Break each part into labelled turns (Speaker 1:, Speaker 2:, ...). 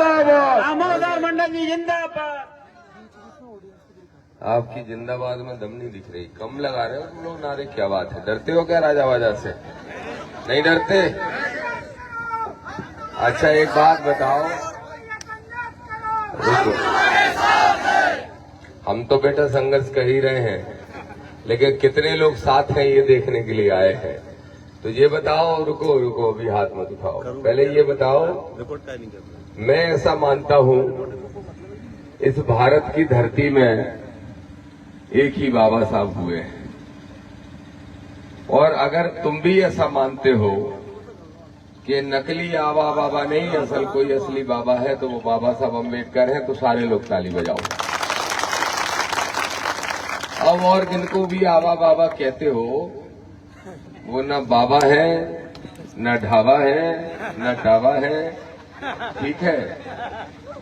Speaker 1: जिंदाबाद,
Speaker 2: दामोदर मंडल जी जिंदाबाद।
Speaker 1: आपकी जिंदाबाद में दम नहीं दिख रही, कम लगा रहे हो तुम लोग नारे, क्या बात है, डरते हो क्या राजा वाजा से? नहीं डरते? अच्छा एक बात बताओ, रुको, हम तो बेटा संघर्ष कर ही रहे हैं, लेकिन कितने लोग साथ हैं ये देखने के लिए आए हैं। तो ये बताओ, रुको रुको अभी हाथ मत उठाओ, पहले ये बताओ, मैं ऐसा मानता हूं इस भारत की धरती में एक ही बाबा साहब हुए हैं, और अगर तुम भी ऐसा मानते हो कि नकली आवा बाबा नहीं असल कोई असली बाबा है तो वो बाबा साहब अम्बेडकर हैं, तो सारे लोग ताली बजाओ। अब और जिनको भी आवा बाबा कहते हो वो न बाबा है, न ढाबा है, न टावा है, ठीक है,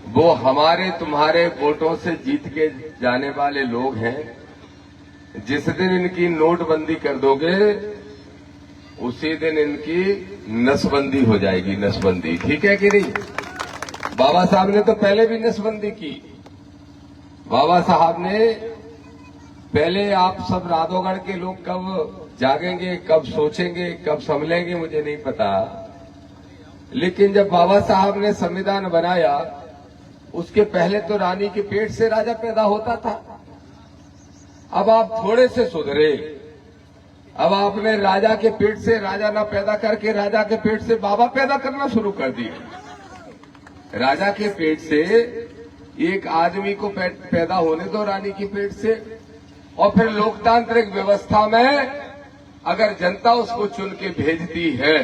Speaker 1: वो हमारे तुम्हारे वोटों से जीत के जाने वाले लोग हैं। जिस दिन इनकी नोटबंदी कर दोगे उसी दिन इनकी नसबंदी हो जाएगी, नसबंदी, ठीक है कि नहीं? बाबा साहब ने तो पहले भी नसबंदी की। बाबा साहब ने पहले, आप सब राधोगढ़ के लोग कब जागेंगे, कब सोचेंगे, कब संभलेंगे मुझे नहीं पता, लेकिन जब बाबा साहब ने संविधान बनाया उसके पहले तो रानी के पेट से राजा पैदा होता था। अब आप थोड़े से सुधरे, अब आपने राजा के पेट से राजा ना पैदा करके राजा के पेट से बाबा पैदा करना शुरू कर दिए। राजा के पेट से एक आदमी को पैदा होने दो रानी के पेट से, और फिर लोकतांत्रिक व्यवस्था में अगर जनता उसको चुन के भेजती है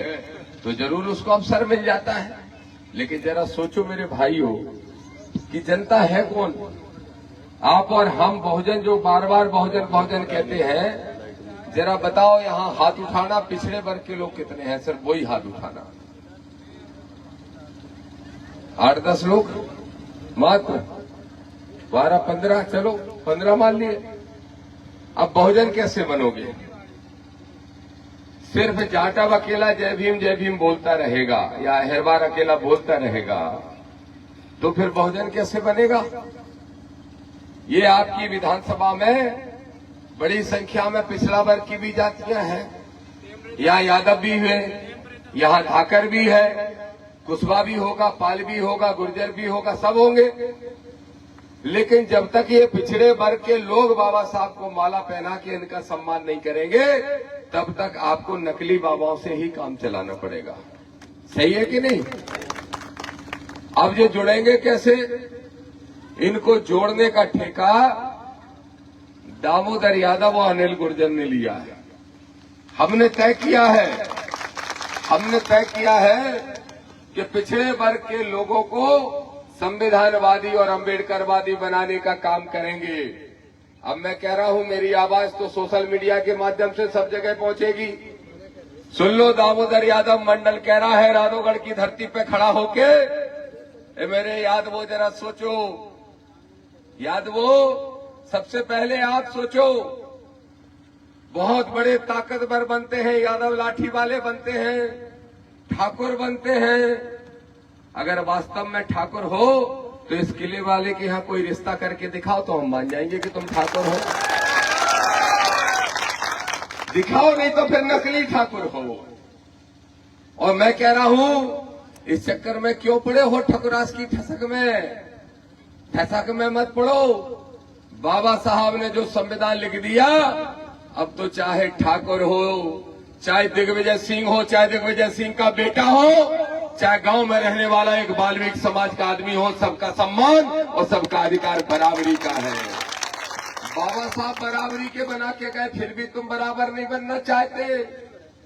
Speaker 1: तो जरूर उसको अवसर मिल जाता है। लेकिन जरा सोचो मेरे भाइयों कि जनता है कौन? आप और हम बहुजन, जो बार बार बहुजन बहुजन कहते हैं, जरा बताओ यहां हाथ उठाना, पिछड़े वर्ग के लोग कितने हैं? सिर्फ वही हाथ उठाना, 8-10 लोग मात्र, 12-15, चलो 15 मान लिए। अब बहुजन कैसे बनोगे? सिर्फ जाटव अकेला जय भीम बोलता रहेगा या अहरवार अकेला बोलता रहेगा तो फिर बहुजन कैसे बनेगा? ये आपकी विधानसभा में बड़ी संख्या में पिछड़ा वर्ग की भी जातियां हैं, यहाँ यादव भी हुए, यहाँ ठाकर भी है, कुशवा भी होगा, पाल भी होगा, गुर्जर भी होगा, सब होंगे। लेकिन जब तक ये पिछड़े वर्ग के लोग बाबा साहब को माला पहना के इनका सम्मान नहीं करेंगे तब तक आपको नकली बाबाओं से ही काम चलाना पड़ेगा। सही है कि नहीं? अब ये जुड़ेंगे कैसे? इनको जोड़ने का ठेका दामोदर यादव और अनिल गुर्जर ने लिया है। हमने तय किया है कि पिछड़े वर्ग के लोगों को संविधानवादी और अम्बेडकरवादी बनाने का काम करेंगे। अब मैं कह रहा हूं, मेरी आवाज तो सोशल मीडिया के माध्यम से सब जगह पहुंचेगी। सुन लो, दामोदर यादव मंडल कह रहा है राधोगढ़ की धरती पे खड़ा होके, मेरे यादवो जरा सोचो, यादवो सबसे पहले आप सोचो, बहुत बड़े ताकतवर बनते हैं यादव, लाठी वाले बनते हैं, ठाकुर बनते हैं। अगर वास्तव में ठाकुर हो तो इस किले वाले के यहाँ कोई रिश्ता करके दिखाओ तो हम मान जाएंगे कि तुम ठाकुर हो। दिखाओ, नहीं तो फिर नकली ठाकुर हो। और मैं कह रहा हूं, इस चक्कर में क्यों पड़े हो ठकुरास की ठसक में मत पड़ो। बाबा साहब ने जो संविधान लिख दिया, अब तो चाहे ठाकुर हो, चाहे दिग्विजय सिंह हो, चाहे दिग्विजय सिंह का बेटा हो, चाहे गांव में रहने वाला एक बाल्मीकि समाज का आदमी हो, सबका सम्मान और सबका अधिकार बराबरी का है। बाबा साहब बराबरी के बना के गए, फिर भी तुम बराबर नहीं बनना चाहते।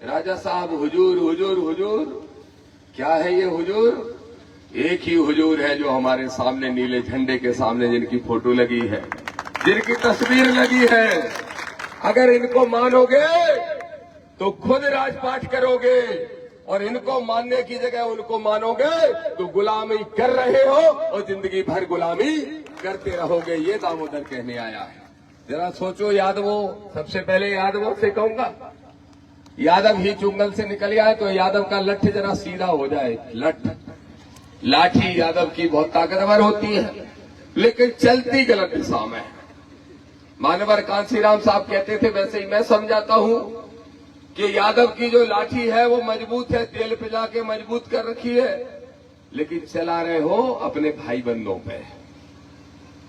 Speaker 1: राजा साहब हुजूर हुजूर हुजूर, क्या है ये हुजूर? एक ही हुजूर है जो हमारे सामने नीले झंडे के सामने जिनकी फोटो लगी है, जिनकी तस्वीर लगी है। अगर इनको मानोगे तो खुद राजपाट करोगे, और इनको मानने की जगह उनको मानोगे तो गुलामी कर रहे हो और जिंदगी भर गुलामी करते रहोगे। ये दामोदर कहने आया है। जरा सोचो यादवो, सबसे पहले यादवों से कहूंगा, यादव ही चुंगल से निकल आए तो यादव का लठ जरा सीधा हो जाए। लठ लाठी यादव की बहुत ताकतवर होती है, लेकिन चलती गलत दिशा में। मानवर कांसीराम साहब कहते थे, वैसे ही मैं समझाता हूं कि यादव की जो लाठी है वो मजबूत है, तेल पिला के मजबूत कर रखी है, लेकिन चला रहे हो अपने भाई बंदों पे।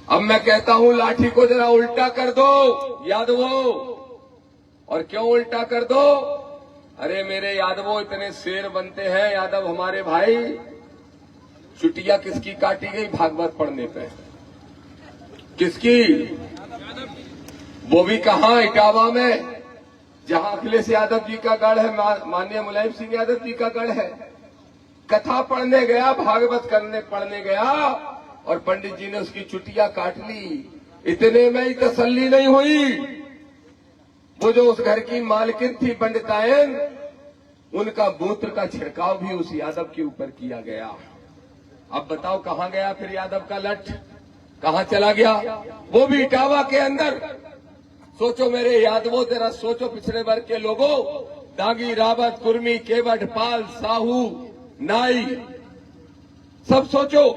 Speaker 1: अब मैं कहता हूं लाठी को जरा उल्टा कर दो यादवों। और क्यों उल्टा कर दो? अरे मेरे यादवों, इतने शेर बनते हैं यादव हमारे भाई। चुटिया किसकी काटी गई भागवत पढ़ने पे? किसकी? वो भी कहां? इटावा में, जहां अखिलेश यादव जी का गढ़ है, माननीय मुलायम सिंह यादव जी का गढ़ है। कथा पढ़ने गया, भागवत पढ़ने गया, और पंडित जी ने उसकी चुटिया काट ली। इतने में ही तसल्ली नहीं हुई, वो जो उस घर की मालकिन थी पंडितायन, उनका मूत्र का छिड़काव भी उस यादव के ऊपर किया गया। अब बताओ कहां गया फिर यादव का लठ? कहां चला गया? वो भी इटावा के अंदर। सोचो मेरे यादवों, जरा सोचो पिछड़े वर्ग के लोगों, दागी, रावत, कुर्मी, केवट, पाल, साहू, नाई, सब सोचो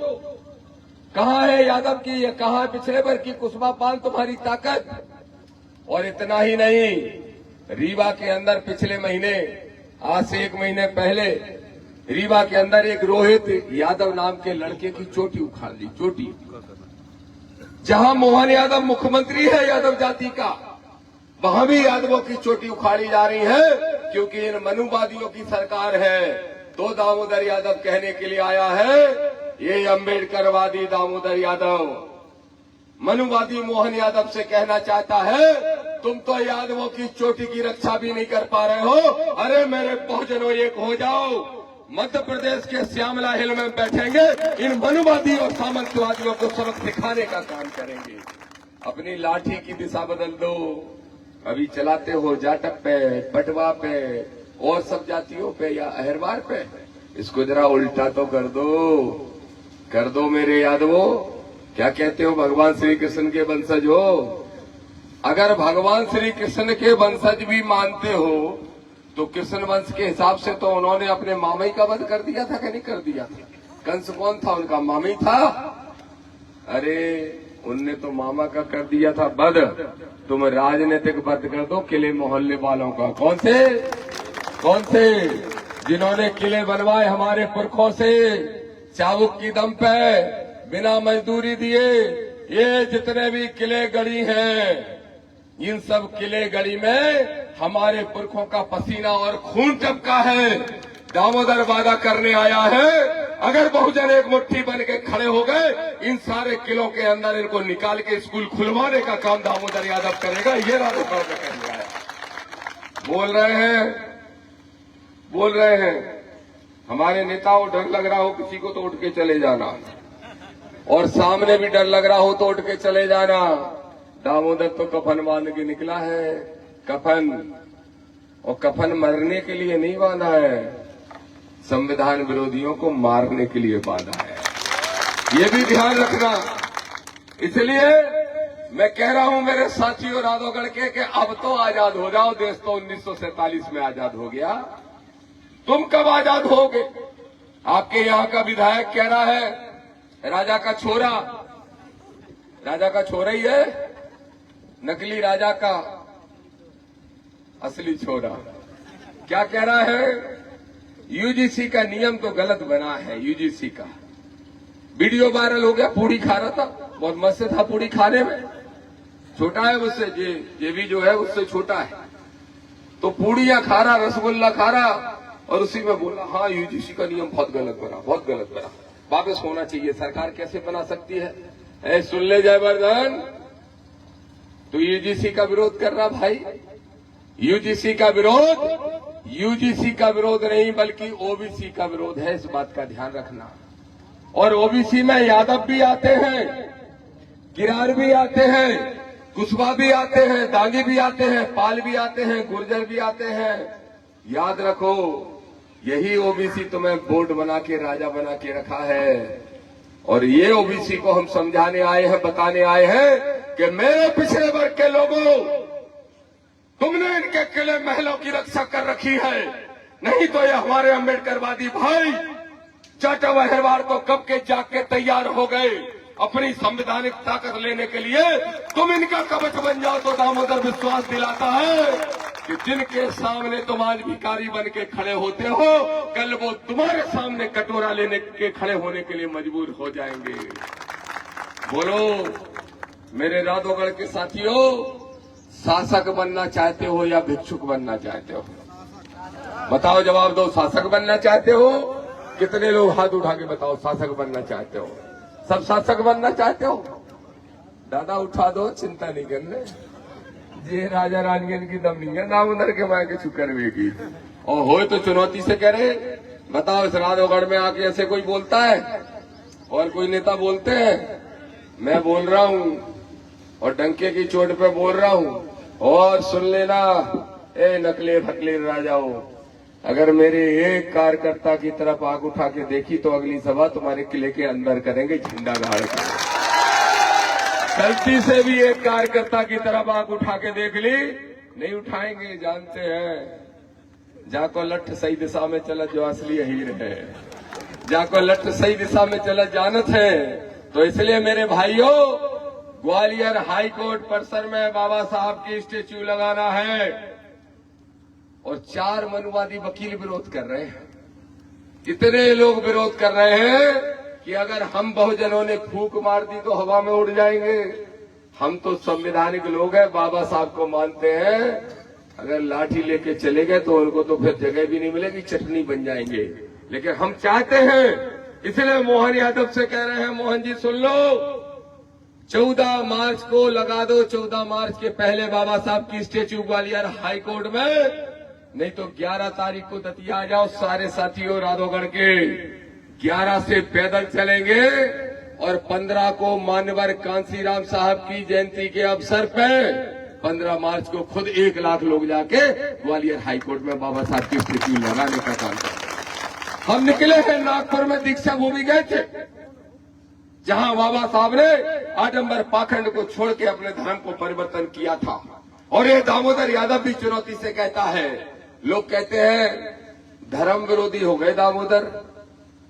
Speaker 1: कहां है यादव की, कहां है पिछड़े वर्ग की कुसुमा पान तुम्हारी ताकत? और इतना ही नहीं, रीवा के अंदर पिछले महीने, आज से 1 महीने पहले, रीवा के अंदर एक रोहित यादव नाम के लड़के की चोटी उखाड़ ली। चोटी, जहां मोहन यादव मुख्यमंत्री है यादव जाति का, वहां भी यादवों की चोटी उखाड़ी जा रही है, क्योंकि इन मनुवादियों की सरकार है। तो दामोदर यादव कहने के लिए आया है, ये अम्बेडकरवादी दामोदर यादव मनुवादी मोहन यादव से कहना चाहता है, तुम तो यादवों की चोटी की रक्षा भी नहीं कर पा रहे हो। अरे मेरे बहुजनों, एक हो जाओ। मध्य प्रदेश के श्यामला हिल में बैठेंगे, इन मनुवादी और सामंतवादियों को सबक सिखाने का काम करेंगे। अपनी लाठी की दिशा बदल दो। अभी चलाते हो जाटक पे, पटवा पे, और सब जातियों पे या अहरवार पे, इसको जरा उल्टा तो कर दो मेरे यादवों। क्या कहते हो? भगवान श्री कृष्ण के वंशज हो। अगर भगवान श्री कृष्ण के वंशज भी मानते हो, तो कृष्ण वंश के हिसाब से तो उन्होंने अपने मामई का वध कर दिया था कि नहीं कर दिया था? कंस कौन था? उनका मामई था। अरे उनने तो मामा का कर दिया था वध। तुम राजनीतिक वध कर दो किले मोहल्ले वालों का। कौन से? जिन्होंने किले बनवाए हमारे पुरखों से, चाबुक की दम पे, बिना मजदूरी दिए। ये जितने भी किले गढ़ी हैं, इन सब किले गढ़ी में हमारे पुरखों का पसीना और खून टपका है। दामोदर वादा करने आया है, अगर बहुजन एक मुट्ठी बन के खड़े हो गए, इन सारे किलों के अंदर इनको निकाल के स्कूल खुलवाने का काम दामोदर यादव करेगा। ये राधा करने आया। बोल रहे हैं हमारे नेताओं, डर लग रहा हो किसी को तो उठ के चले जाना, और सामने भी डर लग रहा हो तो उठ के चले जाना। दामोदर तो कफन बांध के निकला है। कफन, और कफन मरने के लिए नहीं बांधा है, संविधान विरोधियों को मारने के लिए बांधा है। ये भी ध्यान रखना। इसलिए मैं कह रहा हूं मेरे साथियों राधोगढ़ के, कि अब तो आजाद हो जाओ। देश तो 1947 में आजाद हो गया, तुम कब आजाद होगे? आपके यहां का विधायक कह रहा है राजा का छोरा ही है, नकली राजा का असली छोरा। क्या कह रहा है? यूजीसी का नियम तो गलत बना है। यूजीसी का वीडियो वायरल हो गया, पूड़ी खा रहा था, बहुत मस्त था पूड़ी खाने में, छोटा है मुझसे, ये भी जो है उससे छोटा है, तो पूड़ियां खा रहा, रसगुल्ला खा रहा, और उसी में बोला हाँ यूजीसी का नियम बहुत गलत बना, वापस होना चाहिए। सरकार कैसे बना सकती है? सुन ले जयवर्धन, तो यूजीसी का विरोध कर रहा भाई। यूजीसी का विरोध नहीं, बल्कि ओबीसी का विरोध है, इस बात का ध्यान रखना। और ओबीसी में यादव भी आते हैं, किरार भी आते हैं, कुशवाहा भी आते हैं, दांगी भी आते हैं, पाल भी आते हैं, गुर्जर भी आते हैं। याद रखो, यही ओबीसी तुम्हें बोर्ड बना के, राजा बना के रखा है। और ये ओबीसी को हम समझाने आए हैं, बताने आए हैं कि मेरे पिछड़े वर्ग के लोगों, तुमने इनके किले महलों की रक्षा कर रखी है, नहीं तो ये हमारे अम्बेडकरवादी भाई चाचा वहरवार तो कब के जाग के तैयार हो गए अपनी संवैधानिक ताकत लेने के लिए। तुम इनका कवच बन जाओ तो दामोदर विश्वास दिलाता है कि जिनके सामने तुम आज भिखारी बन के खड़े होते हो, कल वो तुम्हारे सामने कटोरा लेने के खड़े होने के लिए मजबूर हो जाएंगे। बोलो मेरे राधोगढ़ के साथियों, शासक बनना चाहते हो या भिक्षुक बनना चाहते हो? बताओ, जवाब दो। शासक बनना चाहते हो? कितने लोग हाथ उठा के बताओ शासक बनना चाहते हो? सब शासक बनना चाहते हो? दादा उठा दो, चिंता नहीं करने। जे राजा रानी की दम नहीं है, दामोदर के माए के शुक्र वे की। और हो तो चुनौती से कह रहे, बताओ इस राधोगढ़ में आके ऐसे कोई बोलता है और कोई नेता बोलते हैं? मैं बोल रहा हूं और डंके की चोट पे बोल रहा हूं। और सुन लेना ए नकले फकले राजाओं, अगर मेरे एक कार्यकर्ता की तरफ आग उठा के देखी तो अगली सभा तुम्हारे किले के अंदर करेंगे झंडा गाड़ के। गलती से भी एक कार्यकर्ता की तरफ आग उठा के देख ली, नहीं उठाएंगे, जानते हैं। जाको लठ सही दिशा में चला जो असली हीर है, जाको लठ सही दिशा में चला जानत है। तो इसलिए मेरे भाइयों, ग्वालियर हाई कोर्ट परिसर में बाबा साहब की स्टेच्यू लगाना है और 4 मनुवादी वकील विरोध कर रहे हैं। इतने लोग विरोध कर रहे हैं कि अगर हम बहुजनों ने फूंक मार दी तो हवा में उड़ जाएंगे। हम तो संवैधानिक लोग हैं, बाबा साहब को मानते हैं। अगर लाठी लेके चले गए तो उनको तो फिर जगह भी नहीं मिलेगी, चटनी बन जाएंगे। लेकिन हम चाहते हैं, इसलिए मोहन यादव से कह रहे हैं, मोहन जी सुन लो, 14 मार्च को लगा दो। 14 मार्च के पहले बाबा साहब की स्टेच्यू ग्वालियर हाई कोर्ट में, नहीं तो 11 तारीख को दतिया आ जाओ सारे साथियों राधोगढ़ के। 11 से पैदल चलेंगे और 15 को मान्यवर कांसीराम साहब की जयंती के अवसर पर 15 मार्च को खुद 1 लाख लोग जाके ग्वालियर हाई कोर्ट में बाबा साहब की स्टेच्यू लगाने का काम करें। हम निकले हैं, नागपुर में दीक्षा भूमि गए थे, जहां बाबा साहब ने आडंबर पाखंड को छोड़ के अपने धर्म को परिवर्तन किया था। और ये दामोदर यादव भी चुनौती से कहता है, लोग कहते हैं धर्म विरोधी हो गए दामोदर।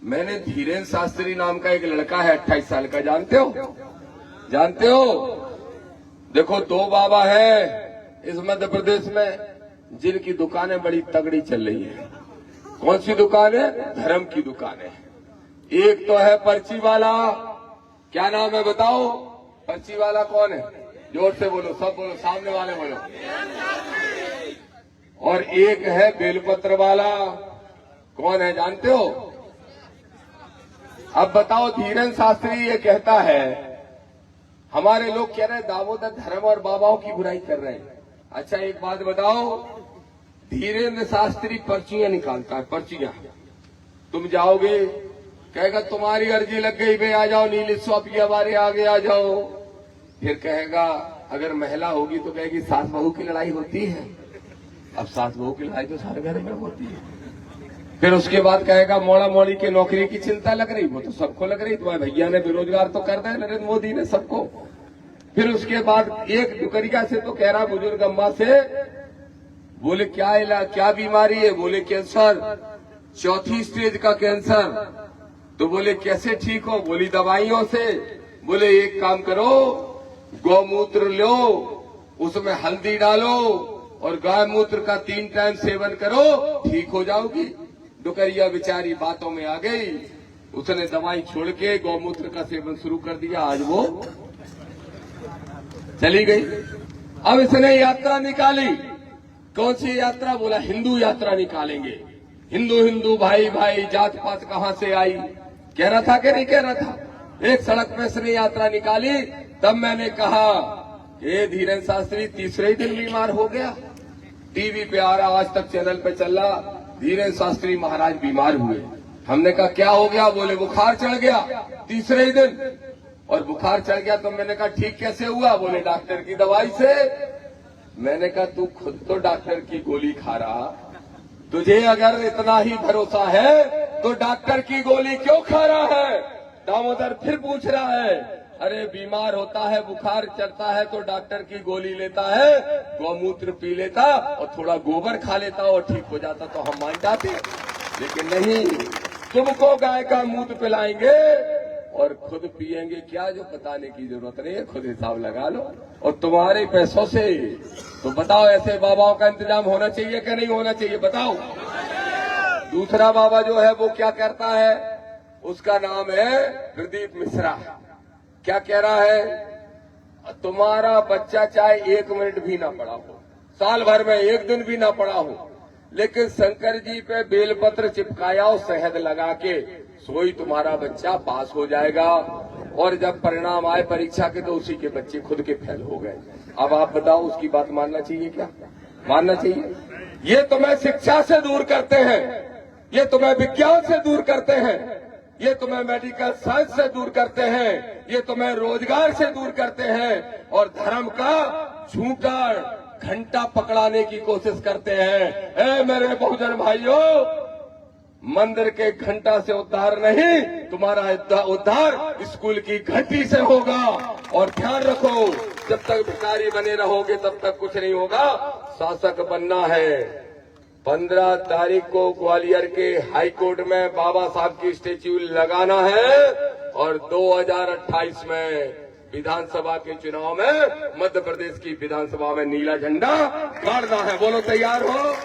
Speaker 1: मैंने धीरेन्द्र शास्त्री नाम का एक लड़का है 28 साल का, जानते हो? जानते हो? देखो 2 बाबा है इस मध्य प्रदेश में जिनकी दुकानें बड़ी तगड़ी चल रही है। कौन सी दुकान है? धर्म की दुकान है। एक तो है पर्ची वाला, क्या नाम है बताओ? पर्ची वाला कौन है? जोर से बोलो, सब बोलो, सामने वाले बोलो। और एक है बेलपत्र वाला, कौन है जानते हो? अब बताओ, धीरेन्द्र शास्त्री ये कहता है, हमारे लोग कह रहे हैं दामोदर धर्म और बाबाओं की बुराई कर रहे हैं। अच्छा एक बात बताओ, धीरेन्द्र शास्त्री पर्चियां निकालता है, पर्चियां। तुम जाओगे, कहेगा तुम्हारी अर्जी लग गई, बे आ जाओ, नीली स्वापी हमारे आगे आ जाओ। फिर कहेगा अगर महिला होगी तो कहेगी सास बहू की लड़ाई होती है। अब सास बहू की लड़ाई तो सारे घर में होती है। फिर उसके बाद कहेगा मोड़ा मोड़ी के नौकरी की चिंता लग रही, वो तो सबको लग रही, तुम्हारे भैया ने बेरोजगार तो कर दिया नरेंद्र मोदी ने सबको। फिर उसके बाद एक दुकरिया से तो कह रहा बुजुर्ग अम्मा से, बोले क्या बीमारी है? बोले कैंसर, 4थी स्टेज का कैंसर। तो बोले कैसे ठीक हो? बोली दवाइयों से। बोले एक काम करो, गौमूत्र लो, उसमें हल्दी डालो और गाय मूत्र का 3 टाइम सेवन करो, ठीक हो जाओगी। डुकरिया बेचारी बातों में आ गई, उसने दवाई छोड़ के गौमूत्र का सेवन शुरू कर दिया, आज वो चली गई। अब इसने यात्रा निकाली, कौन सी यात्रा? बोला हिंदू यात्रा निकालेंगे। हिंदू हिंदू भाई भाई जात पात कहां से आई? कह रहा था कि नहीं कह रहा था? एक सड़क पे इसने यात्रा निकाली, तब मैंने कहा ये धीरेन्द्र शास्त्री तीसरे ही दिन बीमार हो गया। टीवी पे आ रहा, आज तक चैनल पे चल रहा, धीरेन्द्र शास्त्री महाराज बीमार हुए। हमने कहा क्या हो गया? बोले बुखार चढ़ गया तीसरे ही दिन। और बुखार चढ़ गया तो मैंने कहा ठीक कैसे हुआ? बोले डॉक्टर की दवाई से। मैंने कहा तू खुद तो डॉक्टर की गोली खा रहा, तुझे अगर इतना ही भरोसा है तो डॉक्टर की गोली क्यों खा रहा है? दामोदर फिर पूछ रहा है, अरे बीमार होता है, बुखार चढ़ता है तो डॉक्टर की गोली लेता है, गौमूत्र पी लेता और थोड़ा गोबर खा लेता और ठीक हो जाता तो हम मान जाते। लेकिन नहीं, तुमको गाय का मूत्र पिलाएंगे और खुद पिएंगे क्या, जो बताने की जरूरत नहीं है, खुद हिसाब लगा लो। और तुम्हारे पैसों से, तो बताओ ऐसे बाबाओं का इंतजाम होना चाहिए कि नहीं होना चाहिए, बताओ। दूसरा बाबा जो है वो क्या करता है, उसका नाम है प्रदीप मिश्रा। क्या कह रहा है, तुम्हारा बच्चा चाहे 1 मिनट भी ना पढ़ा हो, साल भर में 1 दिन भी ना पढ़ा हो, लेकिन शंकर जी पे बेलपत्र चिपकाया और शहद लगा के सोई तुम्हारा बच्चा पास हो जाएगा। और जब परिणाम आए परीक्षा के तो उसी के बच्चे खुद के फेल हो गए। अब आप बताओ उसकी बात मानना चाहिए क्या, मानना चाहिए? ये तुम्हें शिक्षा से दूर करते हैं, ये तुम्हें विज्ञान से दूर करते हैं, ये तुम्हें मेडिकल साइंस से दूर करते हैं, ये तुम्हें रोजगार से दूर करते हैं और धर्म का झूठा घंटा पकड़ाने की कोशिश करते हैं। ए मेरे बहुजन भाइयों, मंदिर के घंटा से उद्धार नहीं, तुम्हारा उद्धार स्कूल की घंटी से होगा। और ध्यान रखो, जब तक भिखारी बने रहोगे तब तक कुछ नहीं होगा, शासक बनना है। 15 तारीख को ग्वालियर के हाई कोर्ट में बाबा साहब की स्टेच्यू लगाना है और 2028 में विधानसभा के चुनाव में मध्य प्रदेश की विधानसभा में नीला झंडा गाड़ना है। बोलो तैयार हो?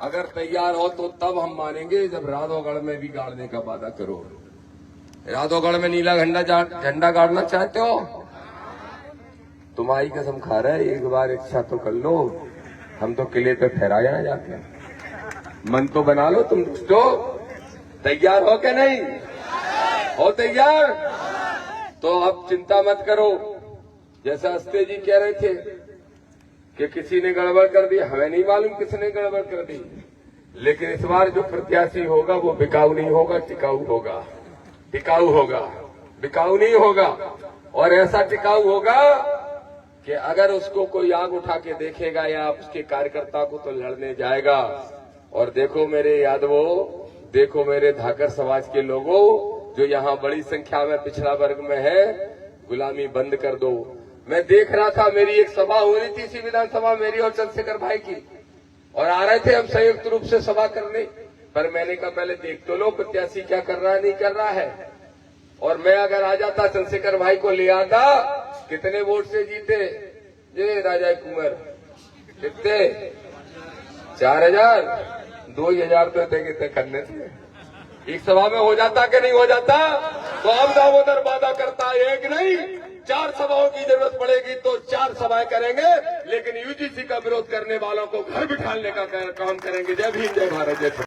Speaker 1: अगर तैयार हो तो तब हम मानेंगे जब राधौगढ़ में भी गाड़ने का वादा करो। राधौगढ़ में नीला झंडा गाड़ना चाहते हो? तुम्हारी कसम खा रहे, एक बार इच्छा तो कर लो, हम तो किले पे फहराया ना जाके। मन तो बना लो तुम दोस्तों, तैयार हो क्या नहीं हो? तैयार? तो अब चिंता मत करो। जैसा अस्ते जी कह रहे थे कि किसी ने गड़बड़ कर दी, हमें नहीं मालूम किसने गड़बड़ कर दी, लेकिन इस बार जो प्रत्याशी होगा वो बिकाऊ नहीं होगा, टिकाऊ होगा। टिकाऊ होगा, बिकाऊ नहीं होगा। और ऐसा टिकाऊ होगा कि अगर उसको कोई आग उठा के देखेगा या उसके कार्यकर्ता को तो लड़ने जाएगा। और देखो मेरे यादवों, देखो मेरे धाकर समाज के लोगों, जो यहाँ बड़ी संख्या में पिछड़ा वर्ग में है, गुलामी बंद कर दो। मैं देख रहा था, मेरी एक सभा हो रही थी इसी विधानसभा, मेरी और चंद्रशेखर भाई की, और आ रहे थे हम संयुक्त रूप से सभा करने, पर मैंने कहा पहले देख तो लो प्रत्याशी क्या कर रहा है, नहीं कर रहा है। और मैं अगर आ जाता, चंद्रशेखर भाई को ले आता, कितने वोट से जीते ये राजा कुंवर? कितने? 4000, 2000 तो थे करने थे। एक सभा में हो जाता कि नहीं हो जाता? तो अब दामोदर वादा करता है, एक नहीं 4 सभाओं की जरूरत पड़ेगी तो 4 सभाएं करेंगे, लेकिन यूजीसी का विरोध करने वालों को घर बिठाने का काम करेंगे। जय भीम, जय भारत, जय।